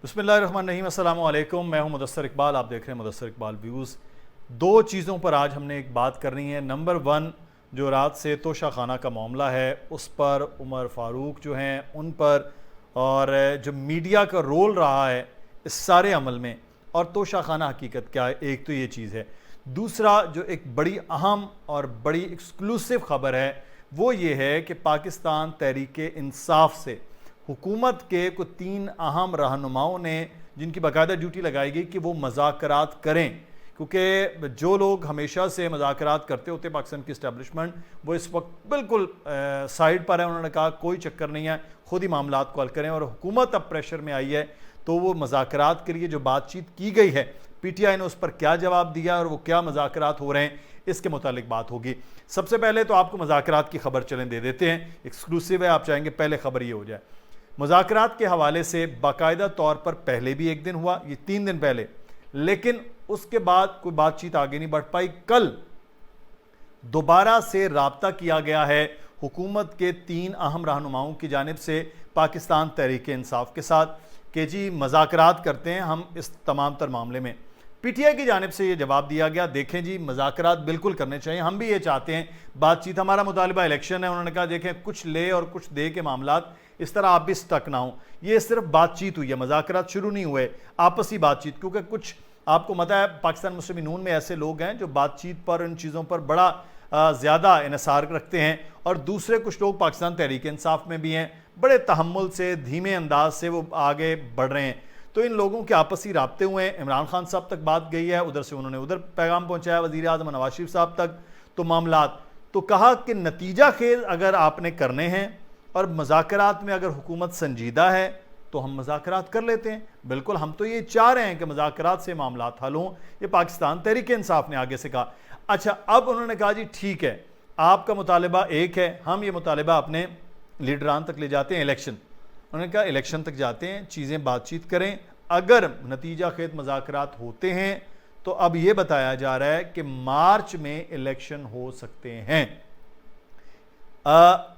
बिस्मिल्लाहिर्रहमानिर्रहीम, अस्सलामु अलैकुम। मैं हूं मुदस्सर इकबाल, आप देख रहे हैं मुदस्सर इकबाल व्यूज़। दो चीज़ों पर आज हमने एक बात करनी है। नंबर वन, जो रात से तोशा खाना का मामला है उस पर, उमर फ़ारूक जो हैं उन पर, और जो मीडिया का रोल रहा है इस सारे अमल में, और तोशा खाना हकीकत क्या है, एक तो ये चीज़ है। दूसरा जो एक बड़ी अहम और बड़ी एक्सक्लूसिव ख़बर है वो ये है कि पाकिस्तान तहरीक इंसाफ से हुकूमत के कुछ 3 अहम रहनुमाओं ने, जिनकी बाकायदा ड्यूटी लगाई गई कि वो मज़ाकरात करें, क्योंकि जो लोग हमेशा से मज़ाकरात करते होते पाकिस्तान की इस्टेब्लिशमेंट, वो इस वक्त बिल्कुल साइड पर है। उन्होंने कहा कोई चक्कर नहीं है, खुद ही मामलात को हल करें। और हुकूमत अब प्रेशर में आई है तो वो मज़ाकरात के लिए जो बातचीत की गई है, PTI ने उस पर क्या जवाब दिया और वो क्या मज़ाकरात हो रहे हैं, इसके मुतालिक बात होगी। सबसे पहले तो आपको मज़ाकरात की खबर चलें दे देते हैं, एक्सक्लूसिव है, आप चाहेंगे पहले खबर ये हो जाए। मुज़ाकरात के हवाले से बाकायदा तौर पर पहले भी एक दिन हुआ, ये 3 दिन पहले, लेकिन उसके बाद कोई बातचीत आगे नहीं बढ़ पाई। कल दोबारा से राब्ता किया गया है हुकूमत के 3 अहम रहनुमाओं की जानिब से पाकिस्तान तहरीक इंसाफ के साथ कि जी मज़ाकरात करते हैं हम इस तमाम तर मामले में। PTI की जानिब से ये जवाब दिया गया, देखें जी मज़ाकरात बिल्कुल करने चाहिए, हम भी ये चाहते हैं बातचीत, हमारा मुतालिबा इलेक्शन है। उन्होंने कहा देखें कुछ ले और कुछ दे के मामलात, इस तरह आप भी स्टक ना हो। ये सिर्फ बातचीत हुई है, मज़ाकरात शुरू नहीं हुए, आपसी बातचीत। क्योंकि कुछ आपको पता है पाकिस्तान मुस्लिम नून में ऐसे लोग हैं जो बातचीत पर, इन चीज़ों पर बड़ा ज़्यादा इन्हिसार रखते हैं, और दूसरे कुछ लोग पाकिस्तान तहरीक इंसाफ में भी हैं, बड़े तहम्मुल से, धीमे अंदाज से वो आगे बढ़ रहे हैं। तो इन लोगों के आपसी राब्ते हुए हैं, इमरान खान साहब तक बात गई है, उधर से उन्होंने उधर पैगाम पहुंचाया वज़ीर आज़म नवाज शरीफ साहब तक। तो मामलात तो कहा कि नतीजा खेल अगर आपने करने हैं और मज़ाकरात में अगर हुकूमत संजीदा है तो हम मज़ाकरात कर लेते हैं। बिल्कुल, हम तो ये चाह रहे हैं कि मज़ाकरात से मामलात हल हों, ये पाकिस्तान तहरीक इंसाफ ने आगे से कहा। अच्छा, अब उन्होंने कहा जी ठीक है, आपका मुतालिबा एक है, हम ये मुतालिबा अपने लीडरान तक ले जाते हैं, इलेक्शन। उन्होंने कहा इलेक्शन तक जाते हैं, चीज़ें बातचीत करें, अगर नतीजा खेत मज़ाकरात होते हैं तो अब ये बताया जा रहा है कि मार्च में इलेक्शन हो सकते हैं।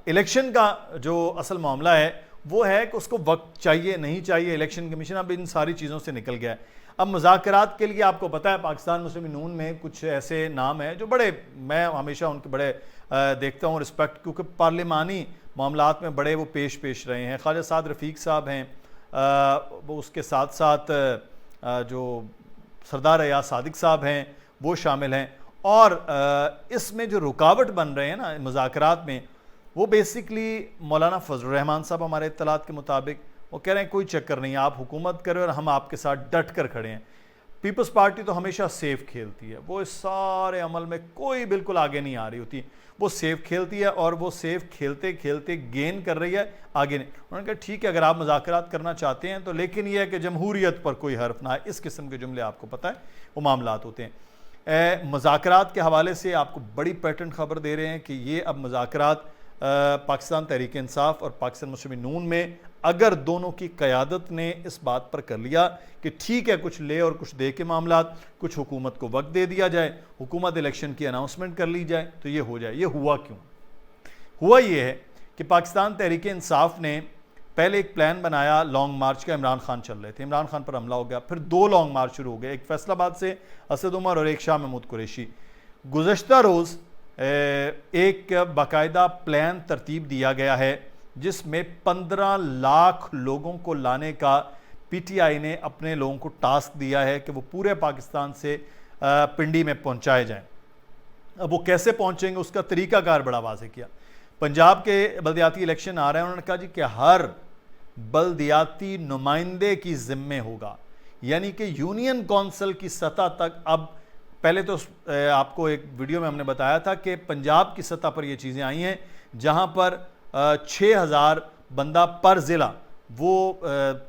इलेक्शन का जो असल मामला है वो है कि उसको वक्त चाहिए, नहीं चाहिए। इलेक्शन कमीशन अब इन सारी चीज़ों से निकल गया है। अब मज़ाकरात के लिए आपको पता है पाकिस्तान मुस्लिम नून में कुछ ऐसे नाम हैं जो बड़े, मैं हमेशा उनके बड़े देखता हूँ रिस्पेक्ट, क्योंकि पार्लिमानी मामलात में बड़े वो पेश रहे हैं। ख्वाजा साद रफ़ीक साहब हैं, वो उसके साथ साथ जो सरदार अयाज सादिक साहब हैं वो शामिल हैं। और इसमें जो रुकावट बन रहे हैं ना मज़ाकरात में, वो बेसिकली मौलाना फजल रहमान साहब, हमारे इत्तलात के मुताबिक वो कह रहे हैं कोई चक्कर नहीं, आप हुकूमत करें और हम आपके साथ डट कर खड़े हैं। पीपल्स पार्टी तो हमेशा सेफ खेलती है, वो इस सारे अमल में कोई बिल्कुल आगे नहीं आ रही होती, वो सेफ खेलती है और वो सेफ खेलते खेलते गेन कर रही है, आगे नहीं। उन्होंने कहा ठीक है, अगर आप मज़ाकरात करना चाहते हैं तो, लेकिन यह है कि जमहूरियत पर कोई हर्फ ना है। इस किस्म के जुमले आपको पता है वो मामलात होते हैं। मज़ाकरात के हवाले से आपको बड़ी पैटर्न खबर दे रहे हैं कि ये अब मज़ाकरात पाकिस्तान तहरीक इंसाफ और पाकिस्तान मुस्लिम नून में, अगर दोनों की क़यादत ने इस बात पर कर लिया कि ठीक है कुछ ले और कुछ दे के मामलात, कुछ हुकूमत को वक्त दे दिया जाए, हुकूमत इलेक्शन की अनाउंसमेंट कर ली जाए, तो ये हो जाए। ये हुआ क्यों? हुआ ये है कि पाकिस्तान तहरीक इंसाफ ने पहले एक प्लान बनाया लॉन्ग मार्च का, इमरान खान चल रहे थे, इमरान खान पर हमला हो गया, फिर 2 लॉन्ग मार्च शुरू हो गए, एक फैसलाबाद से असद उमर और एक शाह महमूद कुरैशी। गुज़श्ता रोज़ एक बाकायदा प्लान तरतीब दिया गया है जिसमें 15 लाख लोगों को लाने का PTI ने अपने लोगों को टास्क दिया है कि वो पूरे पाकिस्तान से पिंडी में पहुंचाए जाएं। अब वो कैसे पहुंचेंगे उसका तरीकाकार बड़ा वाज़ेह किया। पंजाब के बल्दियाती इलेक्शन आ रहे हैं, उन्होंने कहा जी कि हर बल्दियाती नुमाइंदे की ज़िम्मे होगा, यानी कि यूनियन कौंसिल की सतह तक। अब पहले तो आपको एक वीडियो में हमने बताया था कि पंजाब की सतह पर ये चीज़ें आई हैं जहां पर 6000 बंदा पर ज़िला वो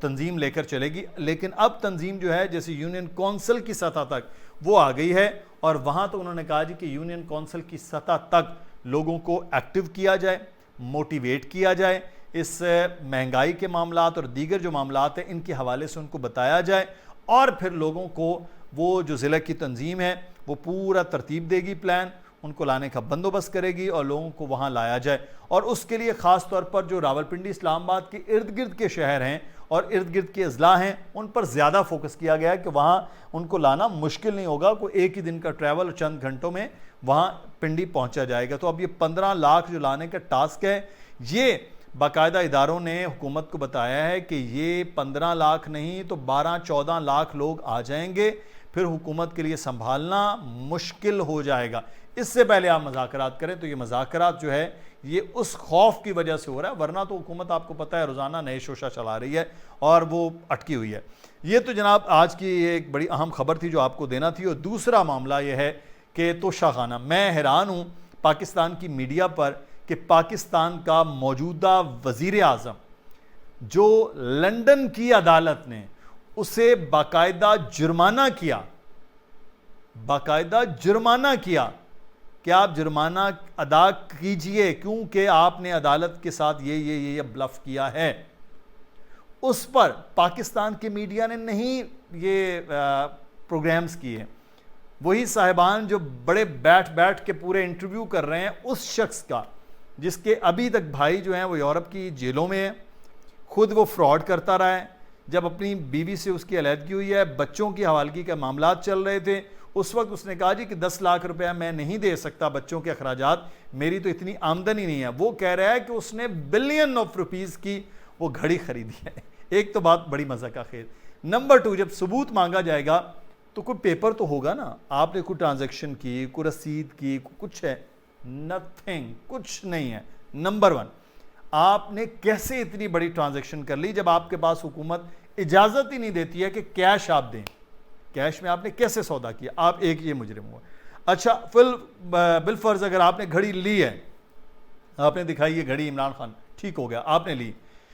तंजीम लेकर चलेगी, लेकिन अब तंजीम जो है जैसे यूनियन कौंसिल की सतह तक वो आ गई है। और वहाँ तो उन्होंने कहा जी कि यूनियन कौंसिल की सतह तक लोगों को एक्टिव किया जाए, मोटिवेट किया जाए, इस महंगाई के मामलात और दीगर जो मामलात हैं इनके हवाले से उनको बताया जाए, और फिर लोगों को वो जो ज़िले की तंजीम है वो पूरा तरतीब देगी प्लान, उनको लाने का बंदोबस्त करेगी और लोगों को वहाँ लाया जाए। और उसके लिए ख़ास तौर पर जो रावलपिंडी इस्लामाबाद के इर्द गिर्द के शहर हैं और इर्द गिर्द के अजला हैं, उन पर ज़्यादा फोकस किया गया है कि वहाँ उनको लाना मुश्किल नहीं होगा, कोई एक ही दिन का ट्रैवल और चंद घंटों में वहाँ पिंडी पहुँचा जाएगा। तो अब ये 15 लाख जो लाने का टास्क है, ये बाकायदा इदारों ने हुकूमत को बताया है कि ये 15 लाख नहीं तो 12-14 लाख लोग आ जाएंगे, फिर हुकूमत के लिए संभालना मुश्किल हो जाएगा। इससे पहले आप मज़ाकरात करें तो ये मज़ाकरात जो है ये उस खौफ की वजह से हो रहा है, वरना तो हुकूमत आपको पता है रोज़ाना नए शोशा चला रही है और वो अटकी हुई है। ये तो जनाब आज की एक बड़ी अहम खबर थी जो आपको देना थी। और दूसरा मामला ये है कि तोशाखाना, मैं हैरान हूँ पाकिस्तान की मीडिया पर कि पाकिस्तान का मौजूदा वज़ीर आज़म जो लंदन की अदालत ने उसे बाकायदा जुर्माना किया कि आप जुर्माना अदा कीजिए क्योंकि आपने अदालत के साथ ये ब्लफ किया है, उस पर पाकिस्तान के मीडिया ने नहीं ये प्रोग्राम्स किए। वही साहिबान जो बड़े बैठ के पूरे इंटरव्यू कर रहे हैं उस शख्स का जिसके अभी तक भाई जो हैं वो यूरोप की जेलों में है, खुद वो फ्रॉड करता रहा है। जब अपनी बीवी से उसकी अलहदगी हुई है, बच्चों की हवालगी के मामला चल रहे थे, उस वक्त उसने कहा जी कि 10 लाख रुपया मैं नहीं दे सकता बच्चों के अखराजात, मेरी तो इतनी आमदनी नहीं है। वो कह रहा है कि उसने बिलियन ऑफ रुपीज़ की वो घड़ी खरीदी है। एक तो बात बड़ी मज़ा का खेल। नंबर 2, जब सबूत मांगा जाएगा तो कोई पेपर तो होगा ना, आपने कोई ट्रांजैक्शन की, कोई रसीद की, कुछ है? नथिंग, कुछ नहीं है। नंबर 1, आपने कैसे इतनी बड़ी ट्रांजैक्शन कर ली जब आपके पास हुकूमत इजाज़त ही नहीं देती है कि कैश आप दें? कैश में आपने कैसे सौदा किया? आप एक ये मुजरिम हुआ। अच्छा, बिलफर्ज अगर आपने घड़ी ली है, आपने दिखाई ये घड़ी इमरान खान, ठीक हो गया, आपने ली।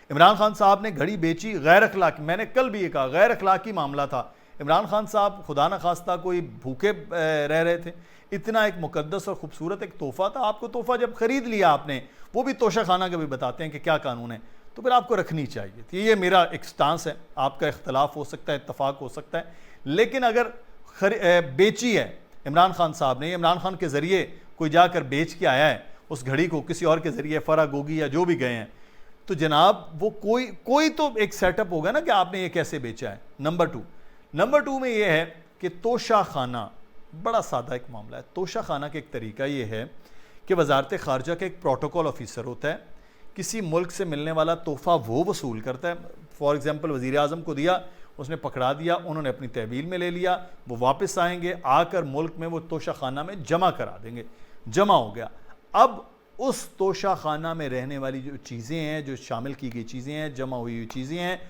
इमरान खान साहब ने घड़ी बेची गैर अखलाकी, मैंने कल भी ये कहा गैर अखलाकी मामला था। इमरान खान साहब खुदा न खास्ता कोई भूखे रह रहे थे, इतना एक मुकद्दस और ख़ूबसूरत एक तोहफ़ा था, आपको तोहफ़ा जब ख़रीद लिया आपने, वो भी तोशाखाना का भी बताते हैं कि क्या कानून है, तो फिर आपको रखनी चाहिए थी। ये मेरा एक स्टांस है, आपका इख्तलाफ हो सकता है, इत्तफाक हो सकता है, लेकिन अगर बेची है इमरान खान साहब ने, इमरान खान के ज़रिए कोई जाकर बेच के आया है उस घड़ी को, किसी और के ज़रिए फरा गोगी या जो भी गए हैं, तो जनाब वो कोई तो एक सेटअप होगा ना कि आपने ये कैसे बेचा है। नंबर टू में ये है कि तोशाखाना बड़ा सादा एक मामला है। तोशाखाना का एक तरीका ये है कि वजारत ख़ारजा का एक प्रोटोकॉल ऑफिसर होता है, किसी मुल्क से मिलने वाला तोहफ़ा वो वसूल करता है। फॉर एग्ज़ाम्पल वज़ीर आज़म को दिया, उसने पकड़ा दिया, उन्होंने अपनी तहवील में ले लिया, वो वापस आएंगे, आकर मुल्क में वो तोशाखाना में जमा करा देंगे, जमा हो गया। अब उस तोशाखाना में रहने वाली जो चीज़ें हैं, जो शामिल की गई चीज़ें हैं, जमा हुई चीज़ें हैं,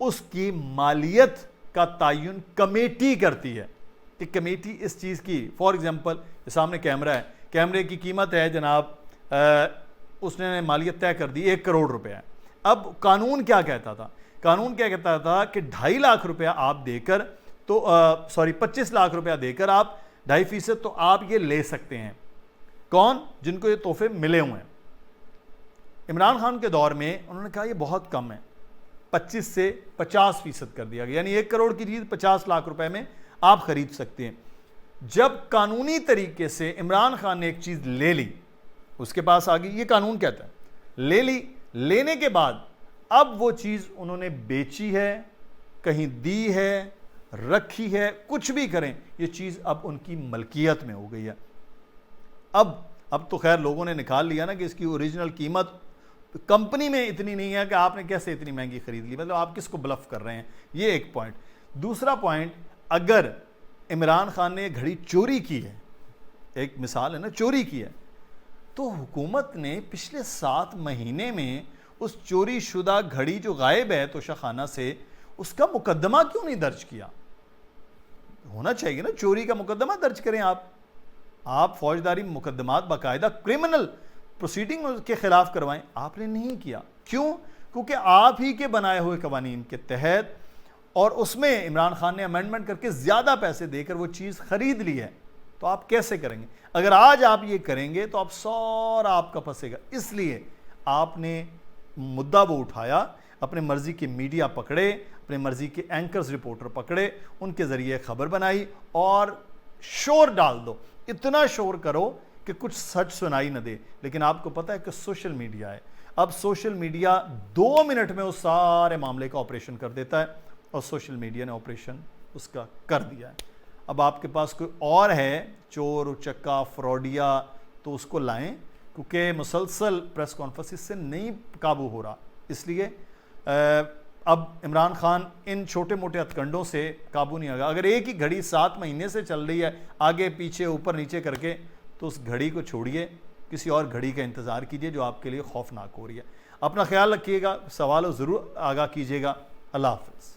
उसकी मालियत का तयन कमेटी करती है कि कमेटी इस चीज़ की, फॉर एग्ज़ाम्पल सामने कैमरा है, कैमरे की कीमत है जनाब, उसने मालियत तय कर दी 1 करोड़ रुपया है। अब कानून क्या कहता था? कानून क्या कहता था कि 2.5 लाख रुपया आप देकर, तो 25 लाख रुपया देकर आप 2.5% तो आप ये ले सकते हैं। कौन? जिनको ये तोहफे मिले हुए हैं। इमरान खान के दौर में उन्होंने कहा ये बहुत कम है, 25 से 50% कर दिया गया, यानी 1 करोड़ की चीज़ 50 लाख रुपए में आप खरीद सकते हैं। जब कानूनी तरीके से इमरान खान ने एक चीज़ ले ली, उसके पास आ गई, ये कानून कहता है, ले ली, लेने के बाद अब वो चीज़ उन्होंने बेची है, कहीं दी है, रखी है, कुछ भी करें, ये चीज़ अब उनकी मलकियत में हो गई है। अब तो खैर लोगों ने निकाल लिया ना कि इसकी ओरिजिनल कीमत कंपनी में इतनी नहीं है कि आपने कैसे इतनी महंगी खरीद ली, मतलब आप किसको ब्लफ कर रहे हैं, ये एक पॉइंट। दूसरा पॉइंट, अगर इमरान खान ने घड़ी चोरी की है, एक मिसाल है ना, चोरी की है, तो हुकूमत ने पिछले 7 महीने में उस चोरी शुदा घड़ी जो गायब है तोशाखाना से, उसका मुकदमा क्यों नहीं दर्ज किया? होना चाहिए ना, चोरी का मुकदमा दर्ज करें आप फौजदारी मुकदमात बाकायदा क्रिमिनल प्रोसीडिंग के खिलाफ करवाएं, आपने नहीं किया। क्यों? क्योंकि आप ही के बनाए हुए कवानीन के तहत, और उसमें इमरान खान ने अमेंडमेंट करके ज़्यादा पैसे देकर वो चीज़ खरीद ली है, तो आप कैसे करेंगे? अगर आज आप ये करेंगे तो आप सारा आपका फंसेगा। इसलिए आपने मुद्दा वो उठाया, अपने मर्जी के मीडिया पकड़े, अपने मर्जी के एंकर्स रिपोर्टर पकड़े, उनके ज़रिए खबर बनाई और शोर डाल दो, इतना शोर करो कि कुछ सच सुनाई न दे, लेकिन आपको पता है कि सोशल मीडिया है, अब सोशल मीडिया 2 मिनट में उस सारे मामले का ऑपरेशन कर देता है, और सोशल मीडिया ने ऑपरेशन उसका कर दिया है। अब आपके पास कोई और है चोर उचक्का फ्रॉडिया, तो उसको लाएं, क्योंकि मुसलसल प्रेस कॉन्फ्रेंस इससे नहीं काबू हो रहा। इसलिए अब इमरान खान इन छोटे मोटे हथकंडों से काबू नहीं आएगा। अगर एक ही घड़ी 7 महीने से चल रही है आगे पीछे ऊपर नीचे करके, तो उस घड़ी को छोड़िए, किसी और घड़ी का इंतज़ार कीजिए जो आपके लिए खौफनाक हो रही है। अपना ख्याल रखिएगा, सवालों ज़रूर आगाह कीजिएगा। अल्लाह हाफ़िज़।